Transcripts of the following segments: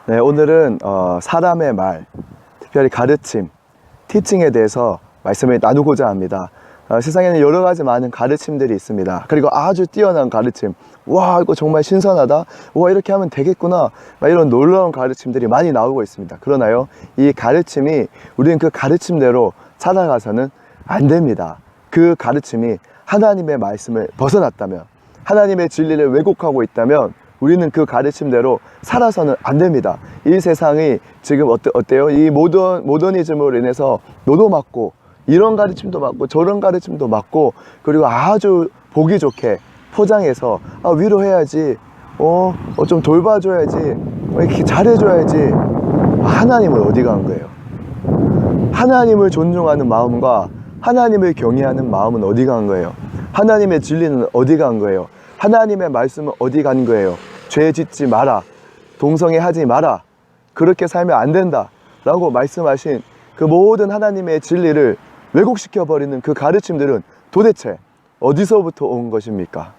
네, 오늘은 사람의 말, 특별히 가르침, 티칭에 대해서 말씀을 나누고자 합니다. 세상에는 여러 가지 많은 가르침들이 있습니다. 그리고 아주 뛰어난 가르침, 와 이거 정말 신선하다, 와 이렇게 하면 되겠구나, 이런 놀라운 가르침들이 많이 나오고 있습니다. 그러나요, 이 가르침이 우리는 그 가르침대로 살아가서는 안 됩니다. 그 가르침이 하나님의 말씀을 벗어났다면, 하나님의 진리를 왜곡하고 있다면 우리는 그 가르침대로 살아서는 안 됩니다. 이 세상이 지금 어때요? 이 모더니즘으로 인해서 노도 맞고, 이런 가르침도 맞고 저런 가르침도 맞고, 그리고 아주 보기 좋게 포장해서 위로해야지, 좀 돌봐줘야지, 이렇게 잘해줘야지. 하나님은 어디 간 거예요? 하나님을 존중하는 마음과 하나님을 경외하는 마음은 어디 간 거예요? 하나님의 진리는 어디 간 거예요? 하나님의 말씀은 어디 간 거예요? 죄 짓지 마라, 동성애 하지 마라, 그렇게 살면 안 된다 라고 말씀하신 그 모든 하나님의 진리를 왜곡시켜 버리는 그 가르침들은 도대체 어디서부터 온 것입니까?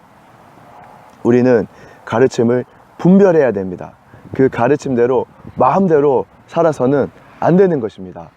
우리는 가르침을 분별해야 됩니다. 그 가르침대로 마음대로 살아서는 안 되는 것입니다.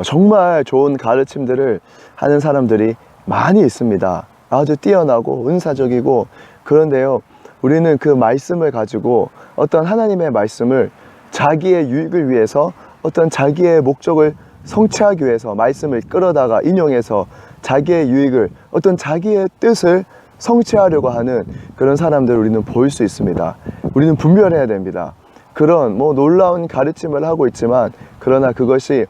정말 좋은 가르침들을 하는 사람들이 많이 있습니다. 아주 뛰어나고 은사적이고. 그런데요, 우리는 그 말씀을 가지고 어떤 하나님의 말씀을 자기의 유익을 위해서, 어떤 자기의 목적을 성취하기 위해서 말씀을 끌어다가 인용해서 자기의 유익을, 어떤 자기의 뜻을 성취하려고 하는 그런 사람들을 우리는 볼 수 있습니다. 우리는 분별해야 됩니다. 그런 놀라운 가르침을 하고 있지만, 그러나 그것이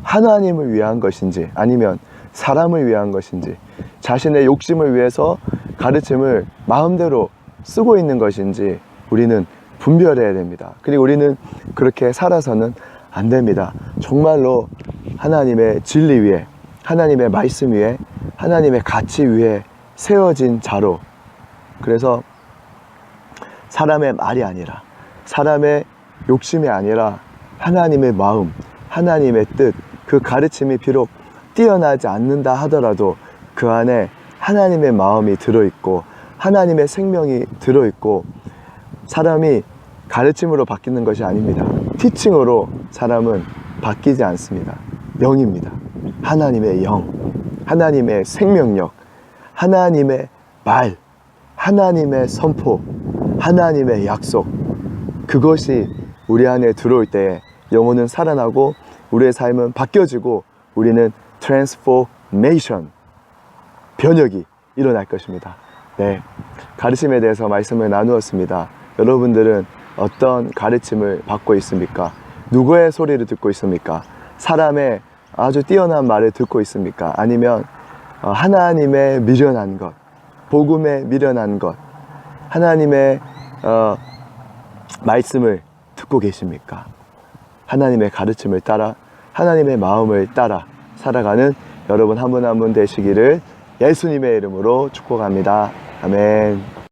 하나님을 위한 것인지 아니면 사람을 위한 것인지, 자신의 욕심을 위해서 가르침을 마음대로 쓰고 있는 것인지 우리는 분별해야 됩니다. 그리고 우리는 그렇게 살아서는 안 됩니다. 정말로 하나님의 진리 위에, 하나님의 말씀 위에, 하나님의 가치 위에 세워진 자로, 그래서 사람의 말이 아니라, 사람의 욕심이 아니라 하나님의 마음, 하나님의 뜻, 그 가르침이 비록 뛰어나지 않는다 하더라도 그 안에 하나님의 마음이 들어있고 하나님의 생명이 들어있고, 사람이 가르침으로 바뀌는 것이 아닙니다. 티칭으로 사람은 바뀌지 않습니다. 영입니다. 하나님의 영, 하나님의 생명력, 하나님의 말, 하나님의 선포, 하나님의 약속, 그것이 우리 안에 들어올 때에 영혼은 살아나고 우리의 삶은 바뀌어지고 우리는 트랜스포메이션, 변혁이 일어날 것입니다. 네, 가르침에 대해서 말씀을 나누었습니다. 여러분들은 어떤 가르침을 받고 있습니까? 누구의 소리를 듣고 있습니까? 사람의 아주 뛰어난 말을 듣고 있습니까? 아니면 하나님의 미련한 것, 복음의 미련한 것, 하나님의 말씀을 듣고 계십니까? 하나님의 가르침을 따라, 하나님의 마음을 따라 살아가는 여러분 한 분 한 분 되시기를 예수님의 이름으로 축복합니다. 아멘.